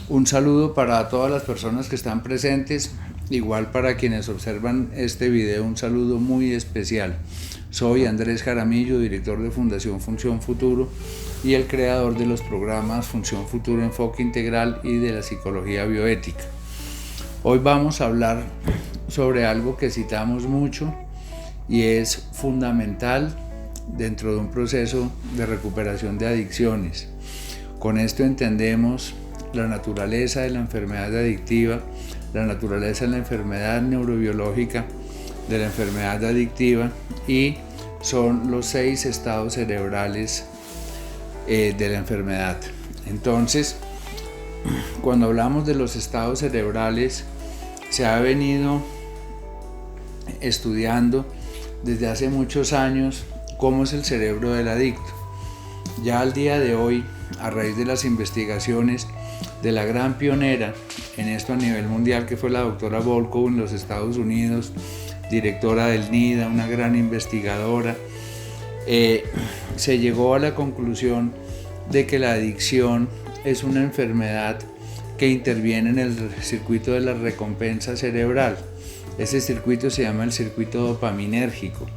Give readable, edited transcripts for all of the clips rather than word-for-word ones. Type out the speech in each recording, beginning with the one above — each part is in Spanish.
Un saludo para todas las personas que están presentes, igual para quienes observan este video, un saludo muy especial. Soy Andrés Jaramillo, director de Fundación Función Futuro y el creador de los programas Función Futuro Enfoque Integral y de la Psicología Bioética. Hoy vamos a hablar sobre algo que citamos mucho y es fundamental dentro de un proceso de recuperación de adicciones. Con esto entendemos la naturaleza de la enfermedad adictiva, la naturaleza de la enfermedad neurobiológica de la enfermedad adictiva y son los 6 estados cerebrales de la enfermedad. Entonces, cuando hablamos de los estados cerebrales, se ha venido estudiando desde hace muchos años cómo es el cerebro del adicto. Ya al día de hoy, a raíz de las investigaciones de la gran pionera en esto a nivel mundial, que fue la doctora Volkow en los Estados Unidos, directora del NIDA, una gran investigadora, se llegó a la conclusión de que la adicción es una enfermedad que interviene en el circuito de la recompensa cerebral. Ese circuito se llama el circuito dopaminérgico.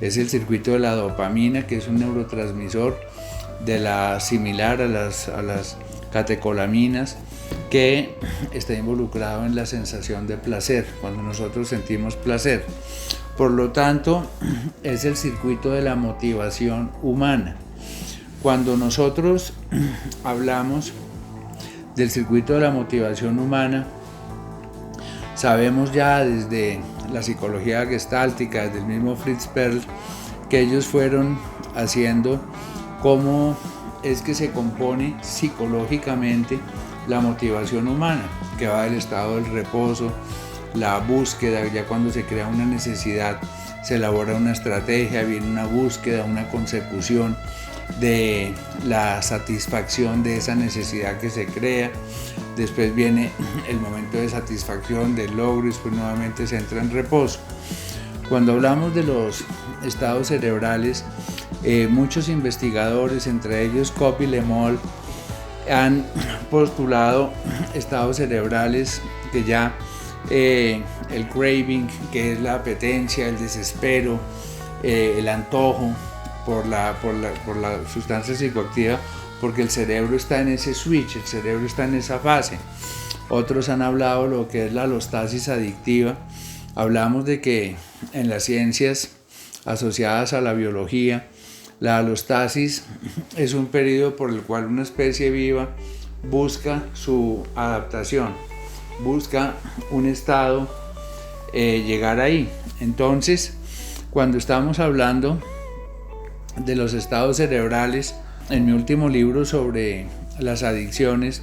Es el circuito de la dopamina, que es un neurotransmisor similar a las catecolaminas, que está involucrado en la sensación de placer, cuando nosotros sentimos placer. Por lo tanto, es el circuito de la motivación humana. Cuando nosotros hablamos del circuito de la motivación humana, sabemos ya desde la psicología gestáltica, desde el mismo Fritz Perls, que ellos fueron haciendo cómo es que se compone psicológicamente la motivación humana, que va del estado del reposo, la búsqueda, ya cuando se crea una necesidad, se elabora una estrategia, viene una búsqueda, una consecución de la satisfacción de esa necesidad que se crea, después viene el momento de satisfacción, del logro y después nuevamente se entra en reposo. Cuando hablamos de los estados cerebrales, muchos investigadores, entre ellos Kopp y Lemol, han postulado estados cerebrales que ya el craving, que es la apetencia, el desespero, el antojo por la sustancia psicoactiva, porque el cerebro está en ese switch, el cerebro está en esa fase. Otros han hablado de lo que es la alostasis adictiva. Hablamos de que en las ciencias asociadas a la biología, la alostasis es un periodo por el cual una especie viva busca su adaptación, busca un estado, llegar ahí. Entonces, cuando estamos hablando de los estados cerebrales, en mi último libro sobre las adicciones,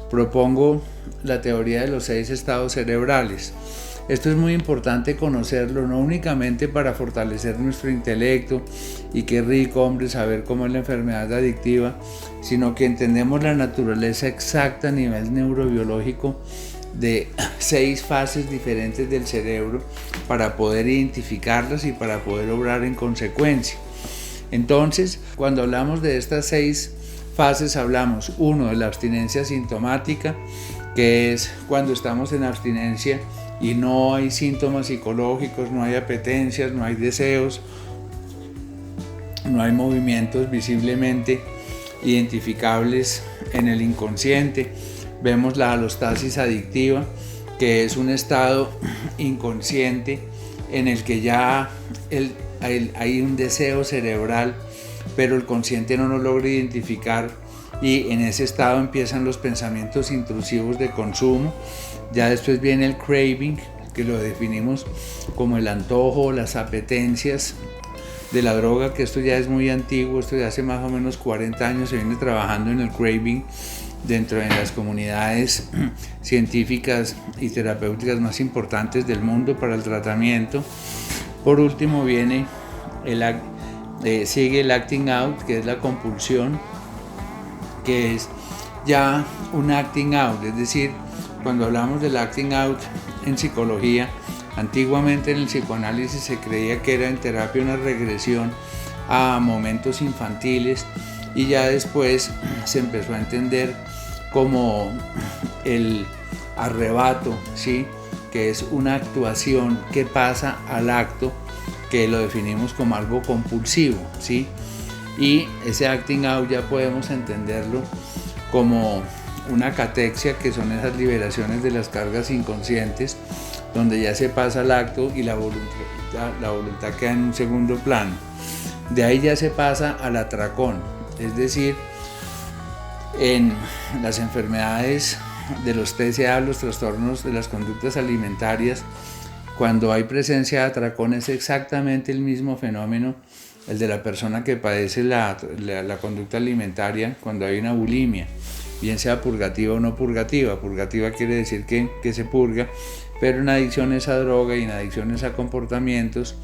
propongo la teoría de los 6 estados cerebrales. Esto es muy importante conocerlo, no únicamente para fortalecer nuestro intelecto y qué rico, hombre, saber cómo es la enfermedad adictiva, sino que entendemos la naturaleza exacta a nivel neurobiológico de 6 fases diferentes del cerebro para poder identificarlas y para poder obrar en consecuencia. Entonces, cuando hablamos de estas 6 fases, hablamos, 1, de la abstinencia sintomática, que es cuando estamos en abstinencia y no hay síntomas psicológicos, no hay apetencias, no hay deseos, no hay movimientos visiblemente identificables en el inconsciente. Vemos la alostasis adictiva, que es un estado inconsciente en el que ya hay un deseo cerebral, pero el consciente no lo logra identificar, y en ese estado empiezan los pensamientos intrusivos de consumo. Ya después viene el craving, que lo definimos como el antojo, las apetencias de la droga, que esto ya es muy antiguo, esto ya hace más o menos 40 años se viene trabajando en el craving dentro de las comunidades científicas y terapéuticas más importantes del mundo para el tratamiento. Por último sigue el acting out, que es la compulsión, que es ya un acting out, es decir, cuando hablamos del acting out en psicología, antiguamente en el psicoanálisis se creía que era en terapia una regresión a momentos infantiles, y ya después se empezó a entender como el arrebato, ¿sí? Que es una actuación que pasa al acto, que lo definimos como algo compulsivo, ¿sí? Y ese acting out ya podemos entenderlo como una catexia, que son esas liberaciones de las cargas inconscientes, donde ya se pasa al acto y la voluntad queda en un segundo plano. De ahí ya se pasa al atracón, es decir, en las enfermedades de los TCA, los trastornos de las conductas alimentarias, cuando hay presencia de atracón es exactamente el mismo fenómeno, el de la persona que padece la conducta alimentaria cuando hay una bulimia, bien sea purgativa o no purgativa. Purgativa quiere decir que se purga, pero en adicciones a droga y en adicciones a comportamientos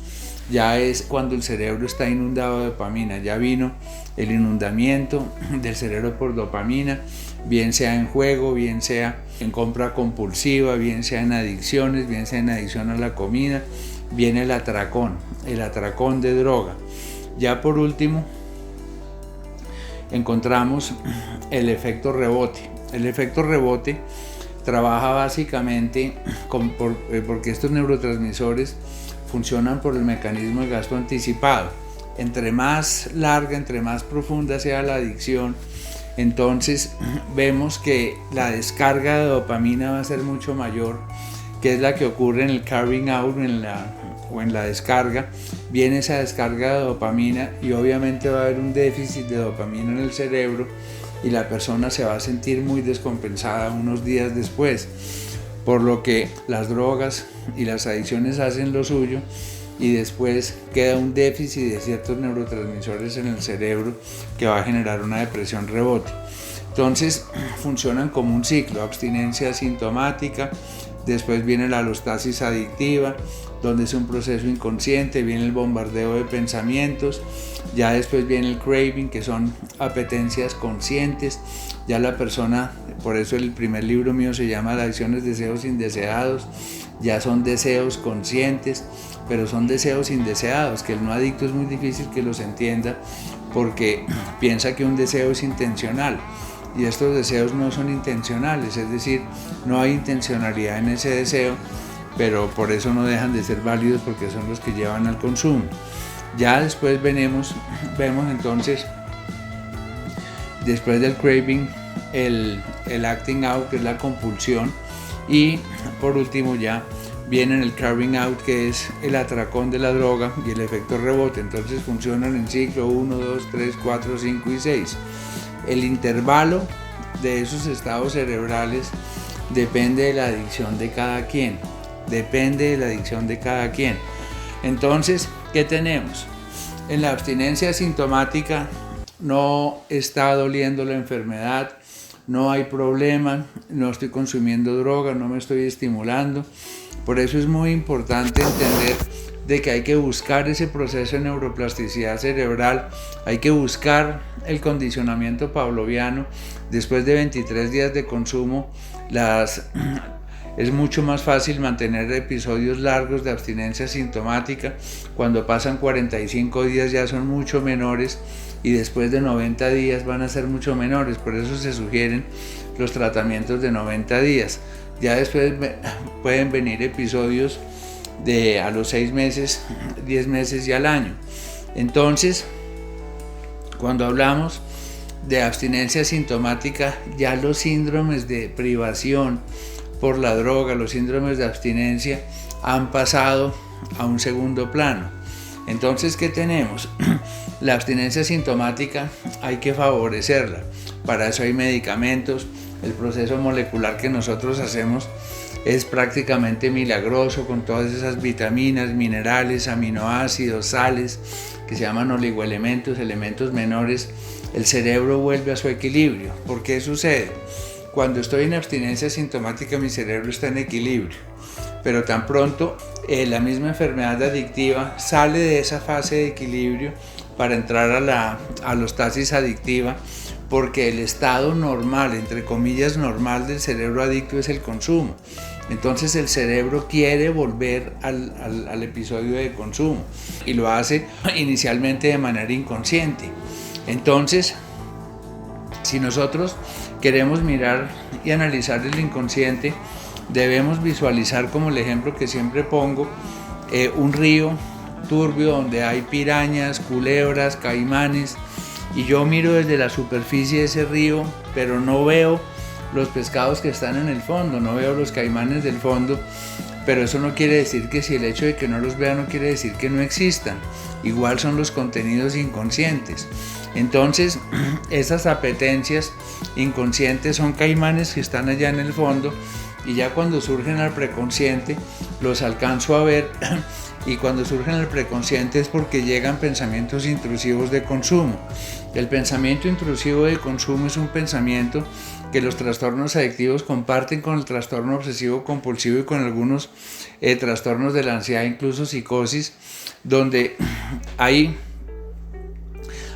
ya es cuando el cerebro está inundado de dopamina. Ya vino el inundamiento del cerebro por dopamina, bien sea en juego, bien sea en compra compulsiva, bien sea en adicciones, bien sea en adicción a la comida. Viene el atracón de droga. Ya por último encontramos el efecto rebote. El efecto rebote trabaja básicamente porque estos neurotransmisores funcionan por el mecanismo de gasto anticipado. Entre más larga, entre más profunda sea la adicción, entonces vemos que la descarga de dopamina va a ser mucho mayor, que es la que ocurre en el carrying out o en la descarga. Viene esa descarga de dopamina y obviamente va a haber un déficit de dopamina en el cerebro y la persona se va a sentir muy descompensada unos días después, por lo que las drogas y las adicciones hacen lo suyo y después queda un déficit de ciertos neurotransmisores en el cerebro que va a generar una depresión rebote. Entonces funcionan como un ciclo: abstinencia asintomática, después viene la alostasis adictiva, donde es un proceso inconsciente, viene el bombardeo de pensamientos, ya después viene el craving, que son apetencias conscientes. Ya la persona, por eso el primer libro mío se llama Adicciones, deseos indeseados, ya son deseos conscientes, pero son deseos indeseados, que el no adicto es muy difícil que los entienda porque piensa que un deseo es intencional. Y estos deseos no son intencionales, es decir, no hay intencionalidad en ese deseo, pero por eso no dejan de ser válidos, porque son los que llevan al consumo. Ya después vemos entonces, después del craving, el acting out, que es la compulsión, y por último ya viene el carrying out, que es el atracón de la droga, y el efecto rebote. Entonces funcionan en ciclo 1, 2, 3, 4, 5 y 6. El intervalo de esos estados cerebrales depende de la adicción de cada quien. Entonces, ¿qué tenemos? En la abstinencia asintomática no está doliendo la enfermedad, no hay problema, no estoy consumiendo droga, no me estoy estimulando. Por eso es muy importante entender de que hay que buscar ese proceso de neuroplasticidad cerebral, hay que buscar el condicionamiento pavloviano. Después de 23 días de consumo, es mucho más fácil mantener episodios largos de abstinencia sintomática. Cuando pasan 45 días ya son mucho menores, y después de 90 días van a ser mucho menores. Por eso se sugieren los tratamientos de 90 días. Ya después pueden venir episodios a los 6 meses, 10 meses y al año. Entonces, cuando hablamos de abstinencia sintomática, ya los síndromes de privación por la droga, los síndromes de abstinencia han pasado a un segundo plano. Entonces, ¿qué tenemos? La abstinencia sintomática hay que favorecerla. Para eso hay medicamentos. El proceso molecular que nosotros hacemos es prácticamente milagroso, con todas esas vitaminas, minerales, aminoácidos, sales, que se llaman oligoelementos, elementos menores. El cerebro vuelve a su equilibrio. ¿Por qué sucede? Cuando estoy en abstinencia sintomática, mi cerebro está en equilibrio, pero tan pronto la misma enfermedad adictiva sale de esa fase de equilibrio para entrar a la alostasis adictiva, porque el estado normal, entre comillas normal, del cerebro adicto es el consumo. Entonces el cerebro quiere volver al episodio de consumo y lo hace inicialmente de manera inconsciente. Entonces, si nosotros queremos mirar y analizar el inconsciente, debemos visualizar, como el ejemplo que siempre pongo, un río turbio donde hay pirañas, culebras, caimanes, y yo miro desde la superficie de ese río, pero no veo los pescados que están en el fondo, no veo los caimanes del fondo, pero eso no quiere decir que si el hecho de que no los vea no quiere decir que no existan. Igual son los contenidos inconscientes. Entonces, esas apetencias inconscientes son caimanes que están allá en el fondo, y ya cuando surgen al preconsciente los alcanzo a ver, y cuando surgen al preconsciente es porque llegan pensamientos intrusivos de consumo. El pensamiento intrusivo de consumo es un pensamiento que los trastornos adictivos comparten con el trastorno obsesivo compulsivo y con algunos trastornos de la ansiedad, incluso psicosis, donde hay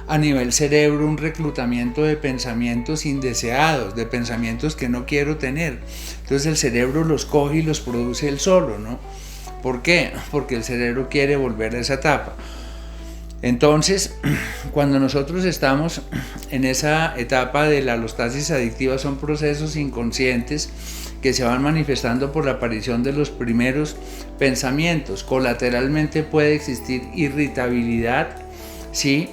a nivel cerebro un reclutamiento de pensamientos indeseados, de pensamientos que no quiero tener. Entonces el cerebro los coge y los produce él solo, ¿no? ¿Por qué? Porque el cerebro quiere volver a esa etapa. Entonces, cuando nosotros estamos en esa etapa de la alostasis adictiva, son procesos inconscientes que se van manifestando por la aparición de los primeros pensamientos. Colateralmente puede existir irritabilidad, ¿sí?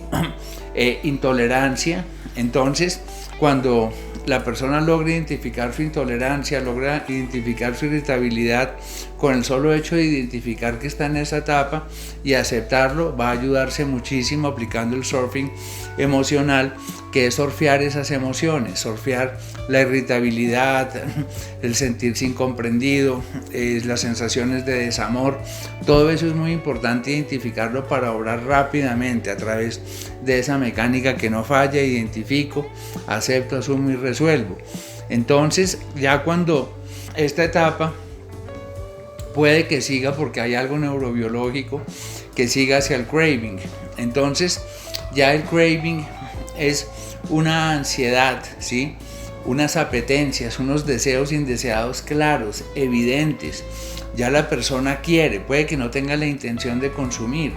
Intolerancia. Entonces, cuando la persona logra identificar su intolerancia, logra identificar su irritabilidad, con el solo hecho de identificar que está en esa etapa y aceptarlo, va a ayudarse muchísimo aplicando el surfing emocional, que es surfear esas emociones, surfear la irritabilidad, el sentirse incomprendido, las sensaciones de desamor. Todo eso es muy importante identificarlo para obrar rápidamente a través de esa mecánica que no falla: identifico, acepto, asumo y resuelvo. Entonces, ya cuando esta etapa puede que siga, porque hay algo neurobiológico que siga hacia el craving. Entonces, ya el craving es una ansiedad, ¿sí? Unas apetencias, unos deseos indeseados claros, evidentes. Ya la persona quiere, puede que no tenga la intención de consumir,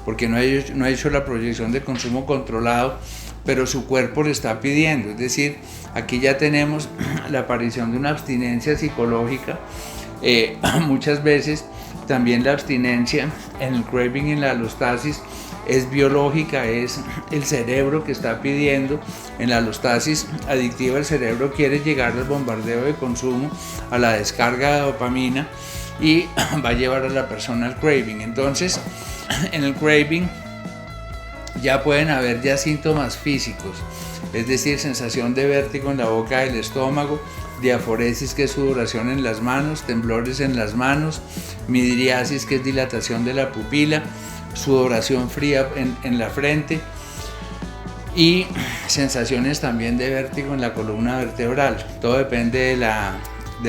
porque no ha hecho la proyección de consumo controlado, pero su cuerpo le está pidiendo. Es decir, aquí ya tenemos la aparición de una abstinencia psicológica. Muchas veces también la abstinencia en el craving, en la alostasis, es biológica, es el cerebro que está pidiendo. En la alostasis adictiva el cerebro quiere llegar al bombardeo de consumo, a la descarga de dopamina, y va a llevar a la persona al craving. Entonces, en el craving ya pueden haber ya síntomas físicos, es decir, sensación de vértigo en la boca del estómago, diaforesis, que es sudoración en las manos, temblores en las manos, midriasis, que es dilatación de la pupila, sudoración fría en la frente, y sensaciones también de vértigo en la columna vertebral. Todo depende de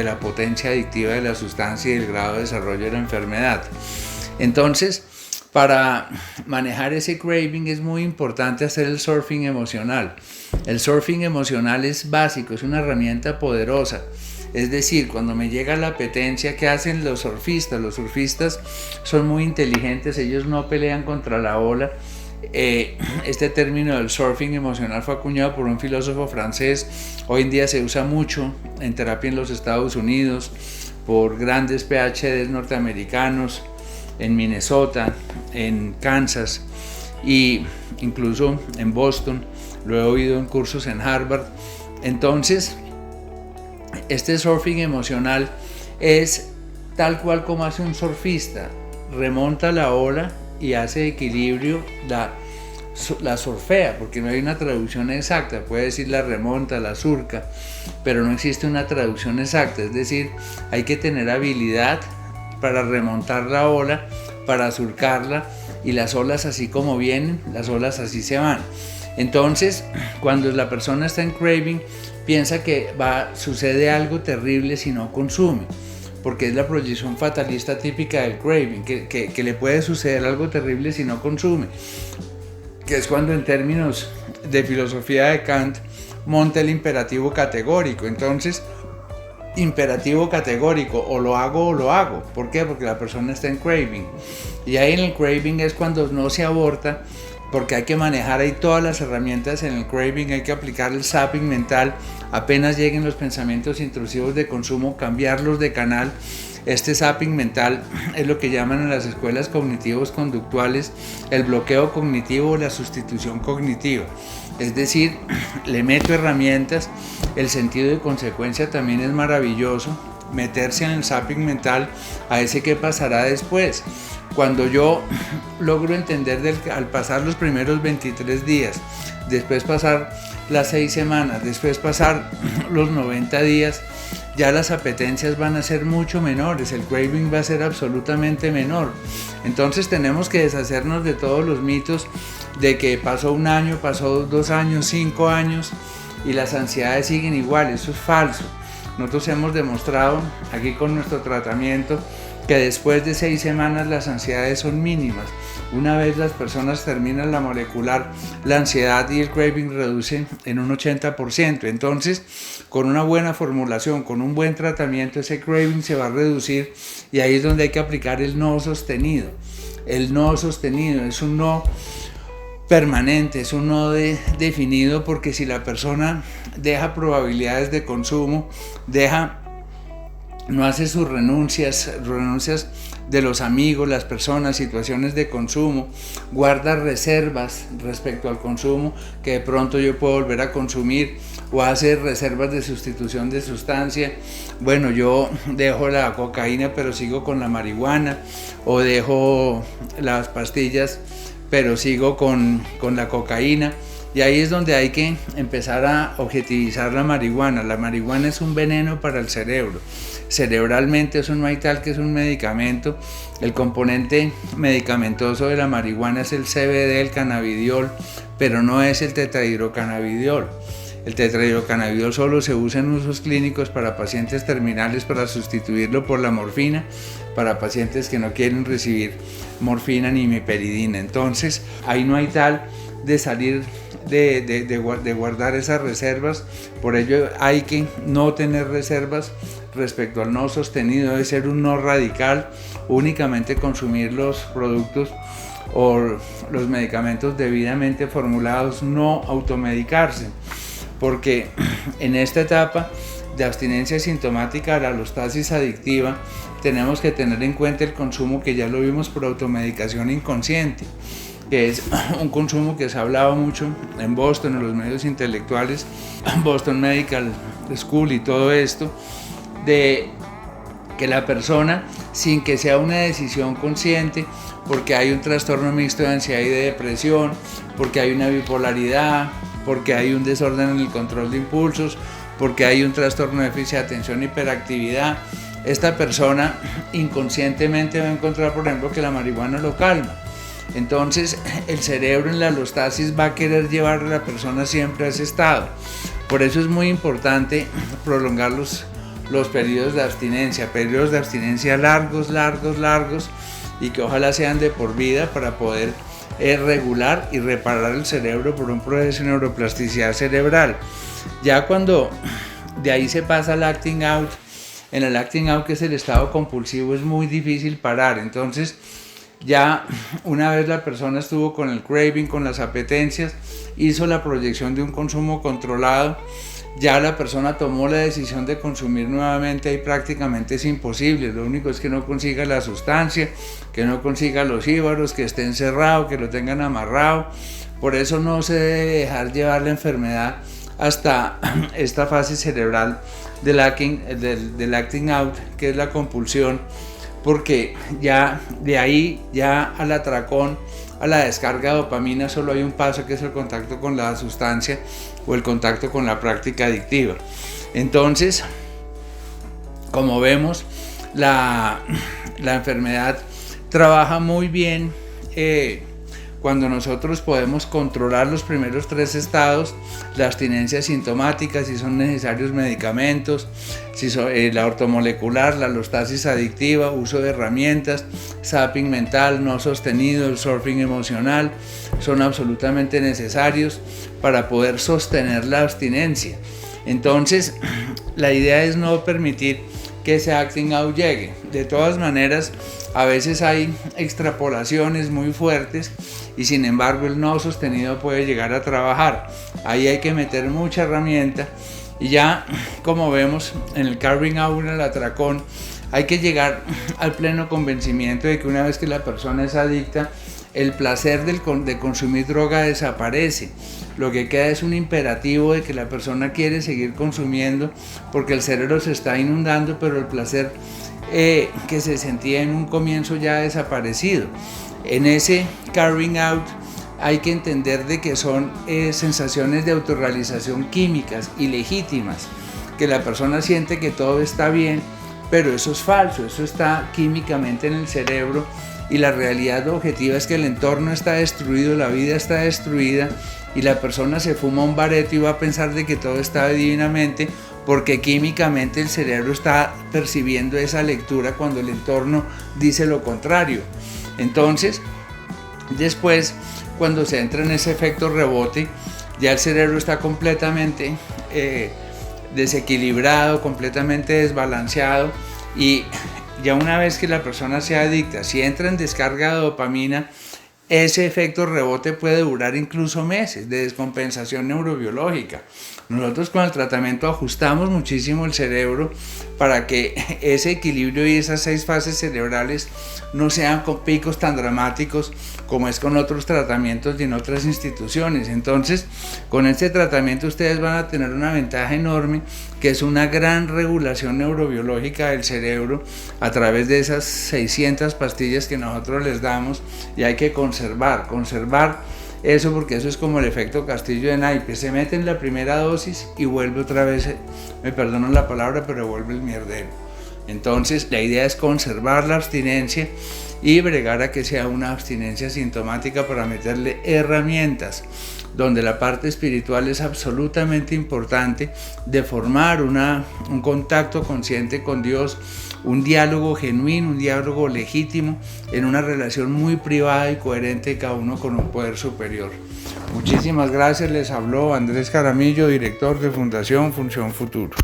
la potencia adictiva de la sustancia y el grado de desarrollo de la enfermedad. Entonces, para manejar ese craving es muy importante hacer el surfing emocional. El surfing emocional es básico, es una herramienta poderosa. Es decir, cuando me llega la apetencia, ¿qué hacen los surfistas? Los surfistas son muy inteligentes, ellos no pelean contra la ola. Este término del surfing emocional fue acuñado por un filósofo francés. Hoy en día se usa mucho en terapia en los Estados Unidos por grandes PhDs norteamericanos, en Minnesota, en Kansas e incluso en Boston. Lo he oído en cursos en Harvard. Entonces, este surfing emocional es tal cual como hace un surfista: remonta la ola y hace equilibrio, la surfea, porque no hay una traducción exacta. Puede decir la remonta, la surca, pero no existe una traducción exacta. Es decir, hay que tener habilidad para remontar la ola, para surcarla, y las olas así como vienen, las olas así se van. Entonces, cuando la persona está en craving, piensa que sucede algo terrible si no consume, porque es la proyección fatalista típica del craving, que le puede suceder algo terrible si no consume, que es cuando en términos de filosofía de Kant monta el imperativo categórico. Entonces, imperativo categórico, o lo hago. ¿Por qué? Porque la persona está en craving. Y ahí en el craving es cuando no se aborta, porque hay que manejar ahí todas las herramientas en el craving, hay que aplicar el zapping mental, apenas lleguen los pensamientos intrusivos de consumo, cambiarlos de canal. Este zapping mental es lo que llaman en las escuelas cognitivos conductuales el bloqueo cognitivo o la sustitución cognitiva. Es decir, le meto herramientas, el sentido de consecuencia también es maravilloso, meterse en el zapping mental a ese qué pasará después. Cuando yo logro entender al pasar los primeros 23 días, después pasar las 6 semanas, después pasar los 90 días, ya las apetencias van a ser mucho menores, el craving va a ser absolutamente menor. Entonces tenemos que deshacernos de todos los mitos de que pasó un año, pasó 2 años, 5 años y las ansiedades siguen igual. Eso es falso. Nosotros hemos demostrado aquí con nuestro tratamiento que después de 6 semanas las ansiedades son mínimas. Una vez las personas terminan la molecular, la ansiedad y el craving reducen en un 80%. Entonces, con una buena formulación, con un buen tratamiento, ese craving se va a reducir y ahí es donde hay que aplicar el no sostenido. El no sostenido es un no permanente, es un no definido, porque si la persona deja probabilidades de consumo, no hace sus renuncias de los amigos, las personas, situaciones de consumo, guarda reservas respecto al consumo que de pronto yo puedo volver a consumir, o hace reservas de sustitución de sustancia. Bueno, yo dejo la cocaína pero sigo con la marihuana, o dejo las pastillas pero sigo con la cocaína. Y ahí es donde hay que empezar a objetivizar la marihuana. La marihuana es un veneno para el cerebro. Cerebralmente eso no hay tal que es un medicamento. El componente medicamentoso de la marihuana es el CBD, el cannabidiol, pero no es el tetrahidrocannabidiol. El tetrahidrocannabidiol solo se usa en usos clínicos para pacientes terminales, para sustituirlo por la morfina, para pacientes que no quieren recibir morfina ni imiperidina. Entonces ahí no hay tal de salir de guardar esas reservas. Por ello hay que no tener reservas respecto al no sostenido. Debe ser un no radical, únicamente consumir los productos o los medicamentos debidamente formulados, no automedicarse, porque en esta etapa de abstinencia sintomática a la alostasis adictiva tenemos que tener en cuenta el consumo, que ya lo vimos por automedicación inconsciente, que es un consumo que se ha hablado mucho en Boston, en los medios intelectuales, Boston Medical School y todo esto, de que la persona, sin que sea una decisión consciente, porque hay un trastorno mixto de ansiedad y de depresión, porque hay una bipolaridad, porque hay un desorden en el control de impulsos, porque hay un trastorno de déficit de atención, hiperactividad, esta persona inconscientemente va a encontrar, por ejemplo, que la marihuana lo calma. Entonces el cerebro en la alostasis va a querer llevar a la persona siempre a ese estado. Por eso es muy importante prolongar los periodos de abstinencia largos, y que ojalá sean de por vida, para poder regular y reparar el cerebro por un proceso de neuroplasticidad cerebral. Ya cuando de ahí se pasa al acting out, en el acting out, que es el estado compulsivo, es muy difícil parar. Entonces ya una vez la persona estuvo con el craving, con las apetencias, hizo la proyección de un consumo controlado, ya la persona tomó la decisión de consumir nuevamente, y prácticamente es imposible. Lo único es que no consiga la sustancia, que no consiga los íbaros, que esté encerrado, que lo tengan amarrado. Por eso no se debe dejar llevar la enfermedad hasta esta fase cerebral del acting out, que es la compulsión, porque ya de ahí, ya al atracón, a la descarga de dopamina, solo hay un paso, que es el contacto con la sustancia o el contacto con la práctica adictiva. Entonces, como vemos, la enfermedad trabaja muy bien cuando nosotros podemos controlar los primeros 3 estados, la abstinencia sintomática, si son necesarios medicamentos, si la ortomolecular, la alostasis adictiva, uso de herramientas, zapping mental no sostenido, el surfing emocional, son absolutamente necesarios para poder sostener la abstinencia. Entonces, la idea es no permitir que ese acting out llegue. De todas maneras, a veces hay extrapolaciones muy fuertes y sin embargo el no sostenido puede llegar a trabajar. Ahí hay que meter mucha herramienta y ya, como vemos en el carving out, en el atracón, hay que llegar al pleno convencimiento de que una vez que la persona es adicta, el placer de consumir droga desaparece. Lo que queda es un imperativo de que la persona quiere seguir consumiendo porque el cerebro se está inundando, pero el placer que se sentía en un comienzo ya ha desaparecido. En ese carving out hay que entender de que son sensaciones de autorrealización químicas ilegítimas, que la persona siente que todo está bien, pero eso es falso, eso está químicamente en el cerebro y la realidad objetiva es que el entorno está destruido, la vida está destruida y la persona se fuma un bareto y va a pensar de que todo está divinamente porque químicamente el cerebro está percibiendo esa lectura cuando el entorno dice lo contrario. Entonces, después, cuando se entra en ese efecto rebote, ya el cerebro está completamente desequilibrado, completamente desbalanceado y ya una vez que la persona sea adicta, si entra en descarga de dopamina, ese efecto rebote puede durar incluso meses de descompensación neurobiológica. Nosotros con el tratamiento ajustamos muchísimo el cerebro para que ese equilibrio y esas 6 fases cerebrales no sean con picos tan dramáticos como es con otros tratamientos y en otras instituciones. Entonces, con este tratamiento ustedes van a tener una ventaja enorme, que es una gran regulación neurobiológica del cerebro a través de esas 600 pastillas que nosotros les damos, y hay que conservar eso, porque eso es como el efecto castillo de naipes. Se mete en la primera dosis y vuelve otra vez, me perdonan la palabra, pero vuelve el mierdero. Entonces la idea es conservar la abstinencia y bregar a que sea una abstinencia sintomática para meterle herramientas, donde la parte espiritual es absolutamente importante, de formar un contacto consciente con Dios, un diálogo genuino, un diálogo legítimo, en una relación muy privada y coherente cada uno con un poder superior. Muchísimas gracias, les habló Andrés Jaramillo, director de Fundación Función Futuro.